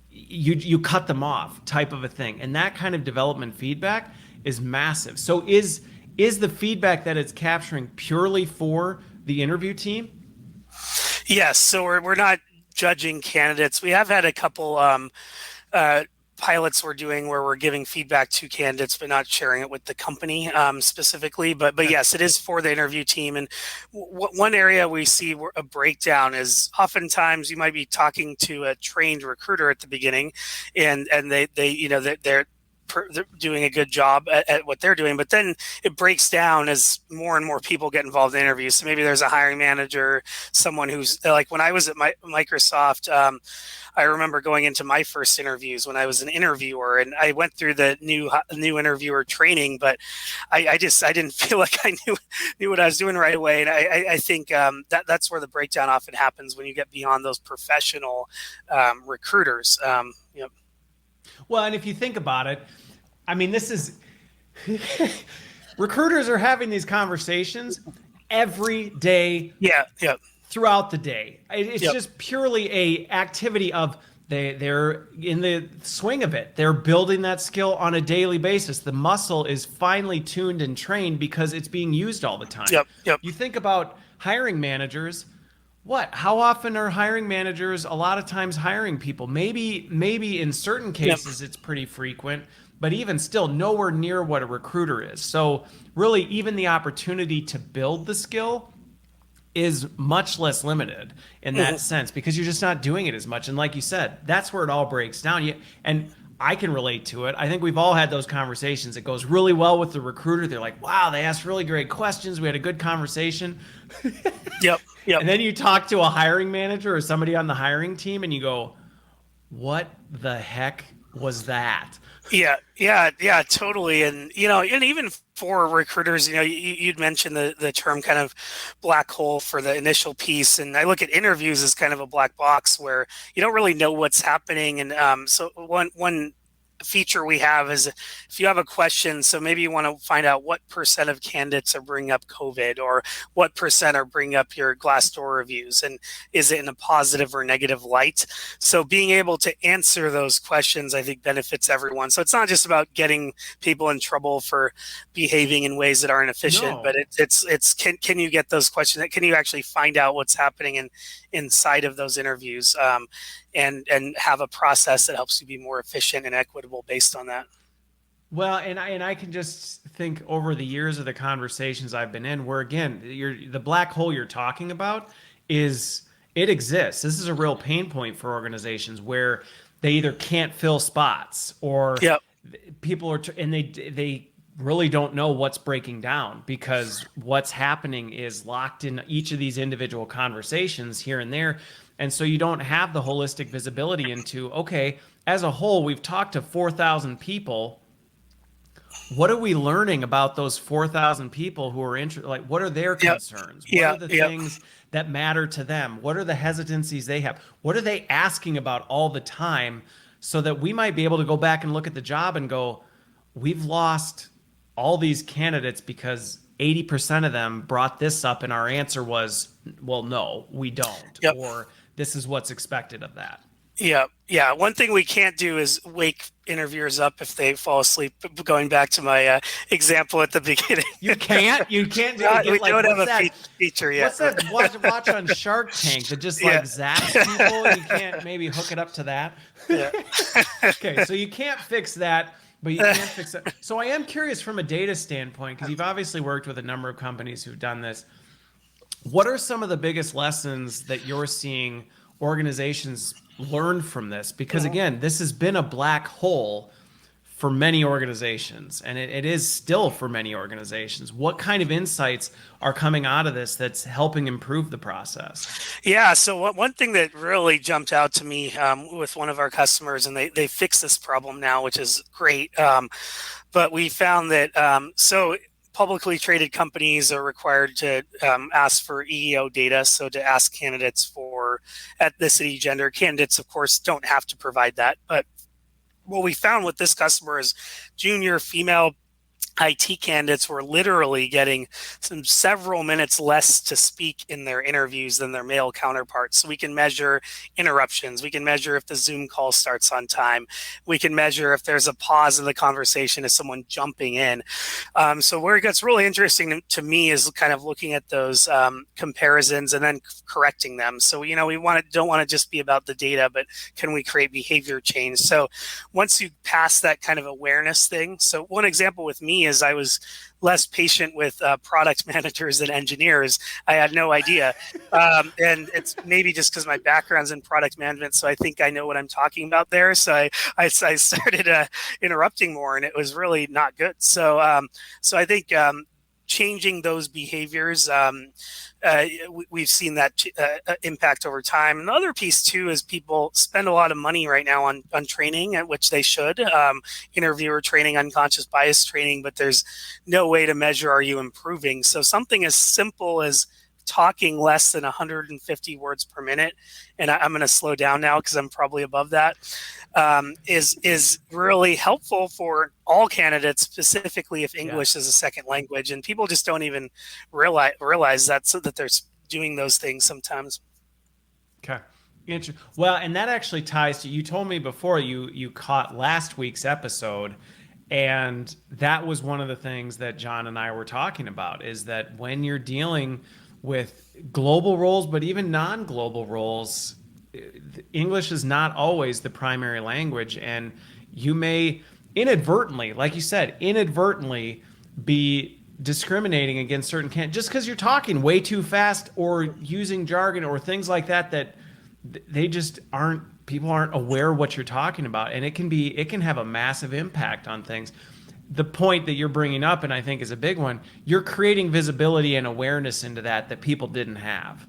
you cut them off, type of a thing. And that kind of development feedback is massive. So is the feedback that it's capturing purely for the interview team? Yes. So we're not judging candidates. We have had a couple pilots we're doing where we're giving feedback to candidates, but not sharing it with the company specifically. But yes, it is for the interview team. And one area we see a breakdown is oftentimes you might be talking to a trained recruiter at the beginning, and they're doing a good job at what they're doing, but then it breaks down as more and more people get involved in interviews. So maybe there's a hiring manager, someone who's like, when I was at Microsoft, I remember going into my first interviews when I was an interviewer, and I went through the new interviewer training, but I didn't feel like I knew what I was doing right away. And I think that's where the breakdown often happens when you get beyond those professional recruiters. Well, and if you think about it, I mean, this is recruiters are having these conversations every day. Yeah. Throughout the day. It's Yep. just purely a activity of they're in the swing of it. They're building that skill on a daily basis. The muscle is finely tuned and trained because it's being used all the time. Yep. You think about hiring managers. How often are hiring managers a lot of times hiring people? Maybe in certain cases it's pretty frequent, but even still nowhere near what a recruiter is. So really, even the opportunity to build the skill is much less limited in that sense, because you're just not doing it as much. And like you said, that's where it all breaks down. And I can relate to it. I think we've all had those conversations. It goes really well with the recruiter. They're like, wow, they asked really great questions. We had a good conversation. Yep. And then you talk to a hiring manager or somebody on the hiring team and you go, what the heck was that? Yeah, totally. And, and even for recruiters, you'd mentioned the term kind of black hole for the initial piece. And I look at interviews as kind of a black box where you don't really know what's happening. And so one feature we have is if you have a question, so maybe you want to find out what % of candidates are bringing up COVID, or what % are bringing up your Glassdoor reviews, and is it in a positive or negative light? So being able to answer those questions, I think, benefits everyone. So it's not just about getting people in trouble for behaving in ways that aren't efficient, but it's can you get those questions? Can you actually find out what's happening inside of those interviews, and have a process that helps you be more efficient and equitable based on that? Well, and I can just think over the years of the conversations I've been in, where again, the black hole you're talking about it exists. This is a real pain point for organizations where they either can't fill spots, or people are, and they really don't know what's breaking down, because what's happening is locked in each of these individual conversations here and there. And so you don't have the holistic visibility into, okay, as a whole, we've talked to 4,000 people. what are we learning about those 4,000 people who are interested? Like, what are their Yep. concerns? What are Yeah. the Yep. things that matter to them? What are the hesitancies they have? What are they asking about all the time? So that we might be able to go back and look at the job and go, we've lost all these candidates because 80% of them brought this up and our answer was, well, no, we don't. Yep. Or this is what's expected of that. Yeah, yeah. One thing we can't do is wake interviewers up if they fall asleep. Going back to my example at the beginning, You can't. You can't do we like don't have what's a that? feature yet. What's that watch on Shark Tank that just Yeah, like zaps people? You can't maybe hook it up to that. yeah. Okay, so you can't fix that, but you can fix it. So I am curious from a data standpoint, because you've obviously worked with a number of companies who've done this. What are some of the biggest lessons that you're seeing organizations learn from this? Because again, this has been a black hole for many organizations, and it is still for many organizations. What kind of insights are coming out of this that's helping improve the process? Yeah, so one thing that really jumped out to me with one of our customers, and they fixed this problem now, which is great. But we found that so publicly traded companies are required to ask for EEO data, so to ask candidates for ethnicity, gender. Candidates, of course, don't have to provide that, but what we found with this customer is junior female IT candidates were literally getting several minutes less to speak in their interviews than their male counterparts. So we can measure interruptions. We can measure if the Zoom call starts on time. We can measure if there's a pause in the conversation, is someone jumping in. So where it gets really interesting to me is kind of looking at those comparisons and then correcting them. So, we don't want to just be about the data, but can we create behavior change? So once you pass that kind of awareness thing, so one example with me is I was less patient with product managers and engineers. I had no idea. And it's maybe just because my background's in product management, so I think I know what I'm talking about there. So I started interrupting more, and it was really not good. So I think changing those behaviors, we've seen that impact over time. And the other piece too is people spend a lot of money right now on training, at which they should, interviewer training, unconscious bias training, but there's no way to measure, are you improving? So something as simple as talking less than 150 words per minute, and I'm going to slow down now because I'm probably above that, is really helpful for all candidates, specifically if English is a second language. And people just don't even realize that, so that they're doing those things sometimes. Okay. Well, and that actually ties to, you told me before you caught last week's episode, and that was one of the things that John and I were talking about, is that when you're dealing with global roles, but even non-global roles, English is not always the primary language, and you may inadvertently, like you said, inadvertently be discriminating against certain candidates just because you're talking way too fast or using jargon or things like that, that they just aren't, people aren't aware of what you're talking about, and it can have a massive impact on things. The point that you're bringing up, and I think is a big one, you're creating visibility and awareness into that people didn't have.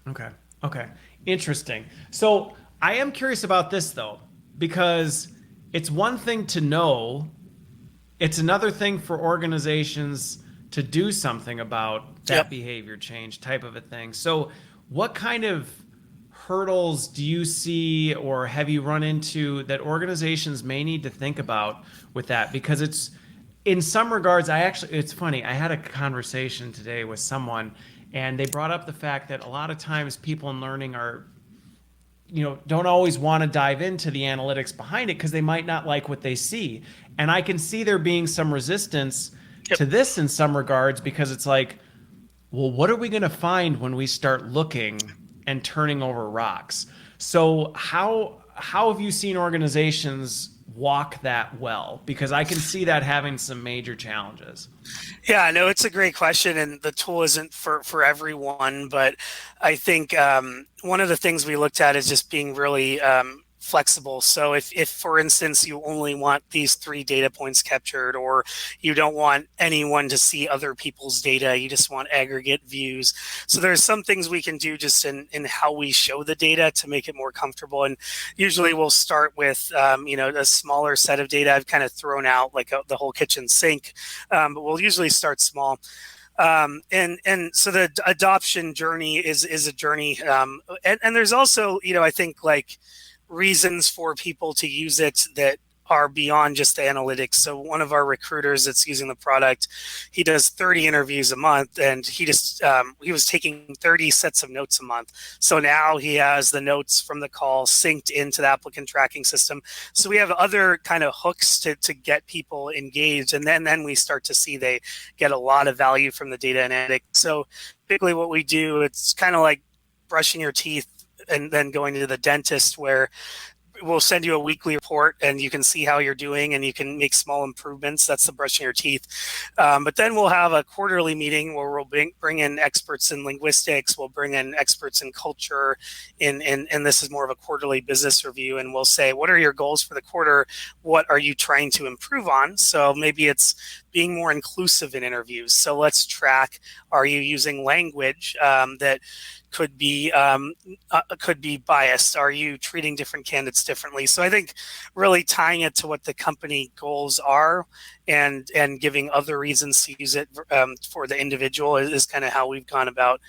Okay. Interesting. So I am curious about this though, because it's one thing to know, it's another thing for organizations to do something about that behavior change type of a thing. So what kind of hurdles do you see, or have you run into, that organizations may need to think about with that? Because it's, in some regards, it's funny, I had a conversation today with someone, and they brought up the fact that a lot of times people in learning are, don't always want to dive into the analytics behind it because they might not like what they see. And I can see there being some resistance to this in some regards, because it's like, well, what are we going to find when we start looking and turning over rocks? So how have you seen organizations walk that well? Because I can see that having some major challenges. Yeah, no, it's a great question, and the tool isn't for everyone, but I think one of the things we looked at is just being really flexible. So if for instance, you only want these 3 data points captured, or you don't want anyone to see other people's data, you just want aggregate views. So there's some things we can do just in how we show the data to make it more comfortable. And usually we'll start with, a smaller set of data. I've kind of thrown out like the whole kitchen sink, but we'll usually start small. And so the adoption journey is a journey. And there's also, I think like reasons for people to use it that are beyond just the analytics. So one of our recruiters that's using the product, he does 30 interviews a month, and he was taking 30 sets of notes a month. So now he has the notes from the call synced into the applicant tracking system. So we have other kind of hooks to get people engaged. And then we start to see they get a lot of value from the data analytics. So typically what we do, it's kind of like brushing your teeth and then going to the dentist, where we'll send you a weekly report and you can see how you're doing and you can make small improvements. That's the brushing your teeth. But then we'll have a quarterly meeting where we'll bring in experts in linguistics. We'll bring in experts in culture, and this is more of a quarterly business review. And we'll say, what are your goals for the quarter? What are you trying to improve on? So maybe it's being more inclusive in interviews. So let's track, are you using language that could be biased? Are you treating different candidates differently? So I think really tying it to what the company goals are and giving other reasons to use it for the individual is kind of how we've gone about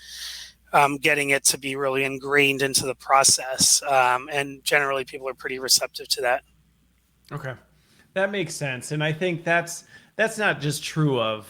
getting it to be really ingrained into the process. And generally people are pretty receptive to that. Okay. That makes sense. And I think that's not just true of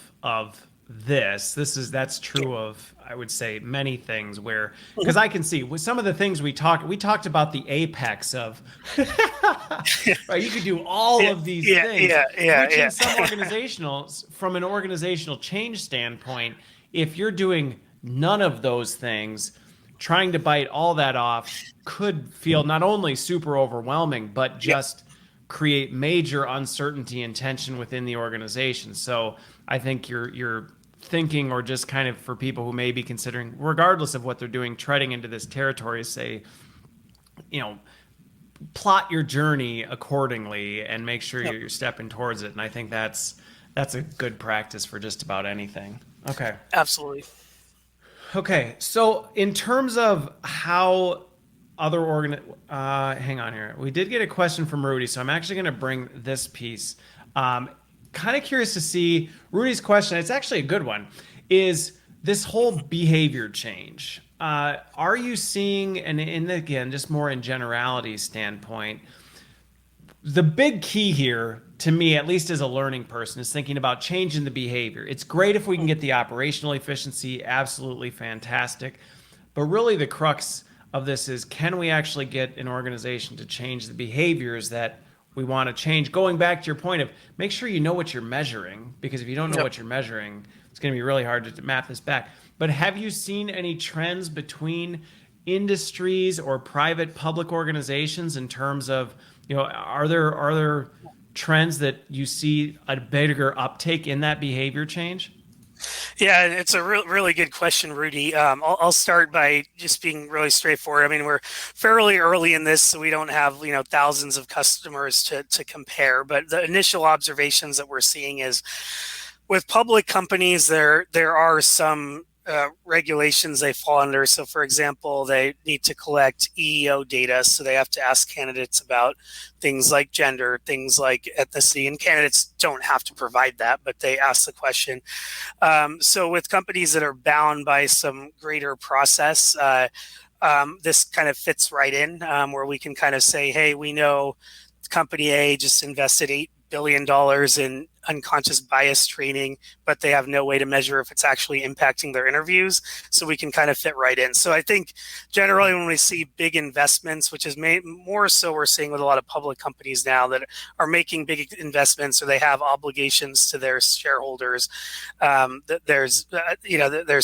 that's true of, I would say, many things, where, because I can see with some of the things we talked about the apex of right, you could do all of these things, which in some from an organizational change standpoint, if you're doing none of those things, trying to bite all that off could feel not only super overwhelming, but just create major uncertainty and tension within the organization. So I think you're thinking, or just kind of for people who may be considering, regardless of what they're doing, treading into this territory, say, plot your journey accordingly and make sure you're stepping towards it. And I think that's a good practice for just about anything. Okay. Absolutely. Okay. So in terms of how other hang on here. We did get a question from Rudy, so I'm actually going to bring this piece. Kind of curious to see Rudy's question. It's actually a good one. Is this whole behavior change? Are you seeing, and again, just more in generality standpoint, the big key here to me, at least as a learning person, is thinking about changing the behavior. It's great if we can get the operational efficiency, absolutely fantastic. But really the crux of this is, can we actually get an organization to change the behaviors that we want to change? Going back to your point of, make sure you know what you're measuring, because if you don't know what you're measuring, it's going to be really hard to map this back. But have you seen any trends between industries or private public organizations in terms of, are there trends that you see a bigger uptake in that behavior change? Yeah, it's a really good question, Rudy. I'll start by just being really straightforward. I mean, we're fairly early in this, so we don't have thousands of customers to compare. But the initial observations that we're seeing is, with public companies, there are some regulations they fall under. So, for example, they need to collect EEO data, so they have to ask candidates about things like gender, things like ethnicity, and candidates don't have to provide that, but they ask the question. So with companies that are bound by some greater process, this kind of fits right in, where we can kind of say, hey, we know company A just invested $8 billion in unconscious bias training, but they have no way to measure if it's actually impacting their interviews. So we can kind of fit right in. So I think generally when we see big investments, which is more so we're seeing with a lot of public companies now that are making big investments, or they have obligations to their shareholders, there's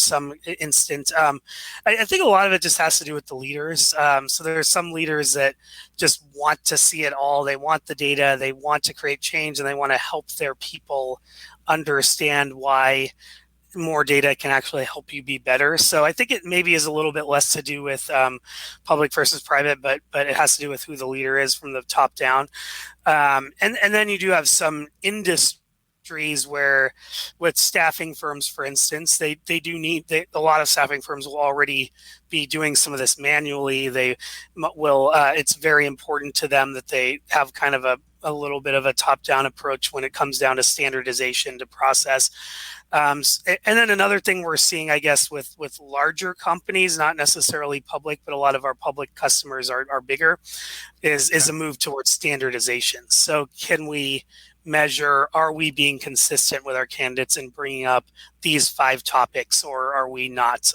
some instant. I think a lot of it just has to do with the leaders. So there's some leaders that just want to see it all. They want the data, they want to create change, and they want to help their people understand why more data can actually help you be better. So I think it maybe is a little bit less to do with public versus private, but it has to do with who the leader is from the top down. And then you do have some industries where, with staffing firms, for instance, they do need a lot of staffing firms will already be doing some of this manually. They will. It's very important to them that they have kind of a little bit of a top-down approach when it comes down to standardization to process. And then another thing we're seeing, I guess, with larger companies, not necessarily public, but a lot of our public customers are bigger, is a move towards standardization. So can we measure, are we being consistent with our candidates and bringing up these 5 topics, or are we not?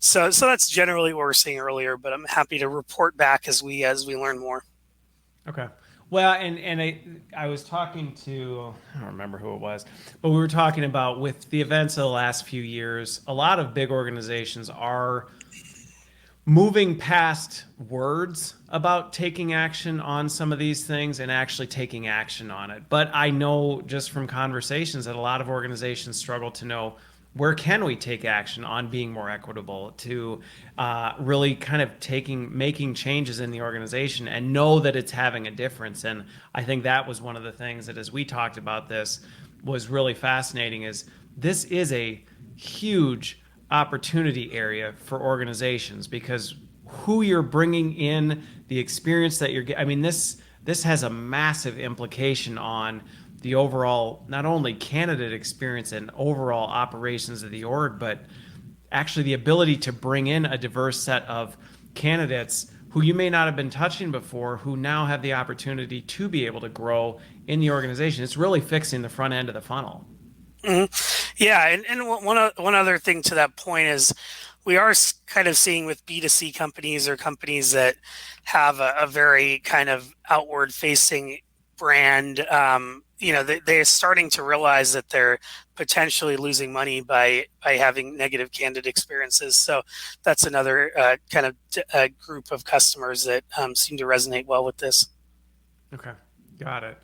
So that's generally what we're seeing earlier, but I'm happy to report back as we learn more. Okay. Well, and I was talking to, I don't remember who it was, but we were talking about, with the events of the last few years, a lot of big organizations are moving past words about taking action on some of these things and actually taking action on it. But I know just from conversations that a lot of organizations struggle to know, where can we take action on being more equitable, to really kind of making changes in the organization and know that it's having a difference. And I think that was one of the things that, as we talked about this, was really fascinating, is this is a huge opportunity area for organizations, because who you're bringing in, the experience that you're getting, I mean, this has a massive implication on the overall, not only candidate experience and overall operations of the org, but actually the ability to bring in a diverse set of candidates who you may not have been touching before, who now have the opportunity to be able to grow in the organization. It's really fixing the front end of the funnel. Mm-hmm. Yeah, and one other thing to that point is, we are kind of seeing with B2C companies, or companies that have a very kind of outward facing brand, they're starting to realize that they're potentially losing money by having negative candidate experiences. So that's another kind of group of customers that seem to resonate well with this. Okay, got it.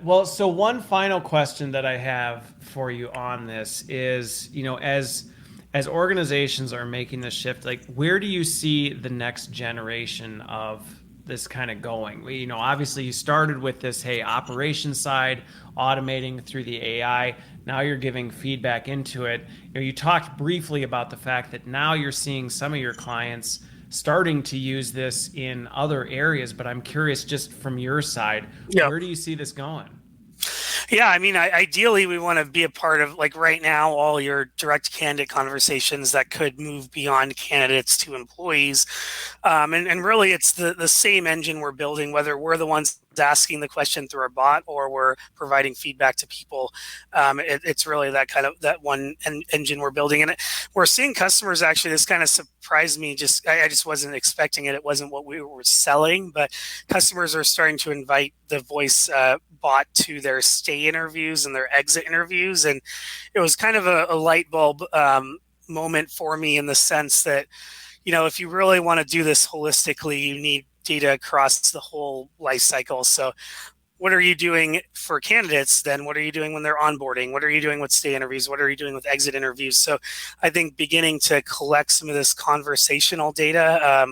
Well, so one final question that I have for you on this is, as organizations are making this shift, like, where do you see the next generation of this kind of going? Obviously you started with this, hey, operation side, automating through the AI. Now you're giving feedback into it. You talked briefly about the fact that now you're seeing some of your clients starting to use this in other areas, but I'm curious, just from your side, where do you see this going? Yeah, I mean, ideally, we want to be a part of, like, right now, all your direct candidate conversations that could move beyond candidates to employees. And really, it's the same engine we're building, whether we're the ones asking the question through our bot or we're providing feedback to people. It's really that one engine we're building. And we're seeing customers, actually, this kind of surprised me. I just wasn't expecting it. It wasn't what we were selling, but customers are starting to invite the voice bot to their stay interviews and their exit interviews. And it was kind of a light bulb moment for me, in the sense that, if you really want to do this holistically, you need data across the whole life cycle. So what are you doing for candidates? Then what are you doing when they're onboarding? What are you doing with stay interviews? What are you doing with exit interviews? So I think beginning to collect some of this conversational data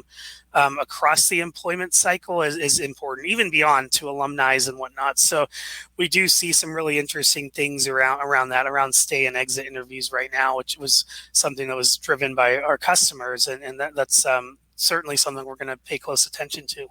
across the employment cycle is important, even beyond to alumni and whatnot. So we do see some really interesting things around stay and exit interviews right now, which was something that was driven by our customers. And that's certainly something we're going to pay close attention to.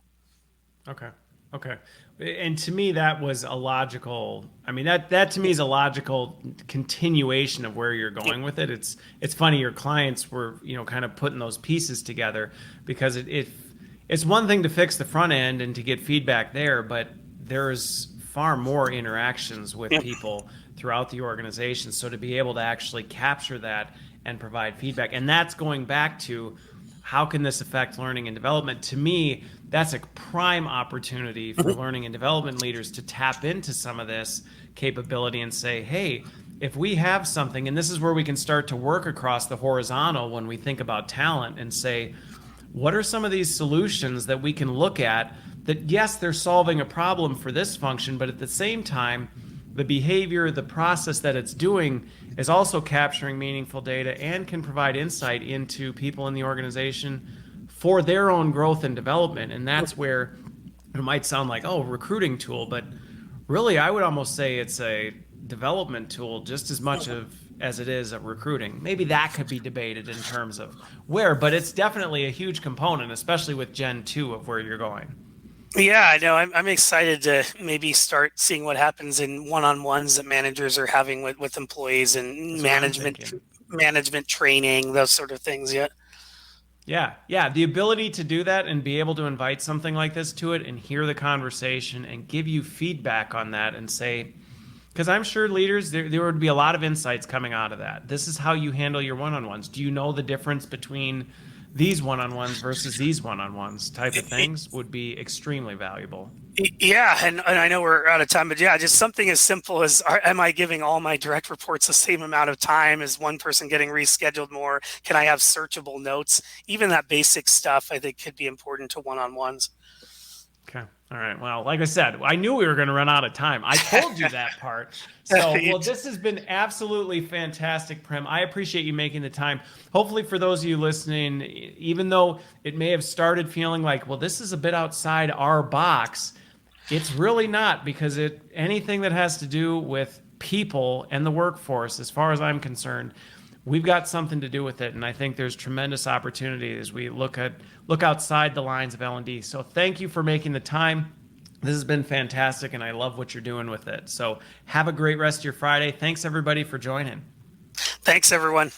Okay. And to me, that was a logical, that to me is a logical continuation of where you're going with it. It's funny, your clients were, kind of putting those pieces together, because it's one thing to fix the front end and to get feedback there, but there's far more interactions with people throughout the organization. So to be able to actually capture that and provide feedback, and that's going back to, how can this affect learning and development? To me, that's a prime opportunity for learning and development leaders to tap into some of this capability and say, hey, if we have something, and this is where we can start to work across the horizontal when we think about talent, and say, what are some of these solutions that we can look at that, yes, they're solving a problem for this function, but at the same time, the behavior, the process that it's doing is also capturing meaningful data and can provide insight into people in the organization for their own growth and development. And that's where it might sound like, oh, recruiting tool, but really I would almost say it's a development tool just as much as it is a recruiting. Maybe that could be debated in terms of where, but it's definitely a huge component, especially with Gen 2 of where you're going. Yeah, I know. I'm excited to maybe start seeing what happens in one-on-ones that managers are having with employees and management training, those sort of things. Yeah. Yeah. The ability to do that and be able to invite something like this to it and hear the conversation and give you feedback on that and say, because I'm sure leaders, there would be a lot of insights coming out of that. This is how you handle your one-on-ones. Do you know the difference between these one-on-ones versus these one-on-ones type of things would be extremely valuable. Yeah, and I know we're out of time, but yeah, just something as simple as am I giving all my direct reports the same amount of time? Is one person getting rescheduled more? Can I have searchable notes? Even that basic stuff I think could be important to one-on-ones. Okay. All right. Well, like I said, I knew we were going to run out of time. I told you that part. So, well, this has been absolutely fantastic, Prem. I appreciate you making the time. Hopefully for those of you listening, even though it may have started feeling like, well, this is a bit outside our box, it's really not, because anything that has to do with people and the workforce, as far as I'm concerned, we've got something to do with it. And I think there's tremendous opportunity as we look outside the lines of L&D. So thank you for making the time. This has been fantastic, and I love what you're doing with it. So have a great rest of your Friday. Thanks, everybody, for joining. Thanks, everyone.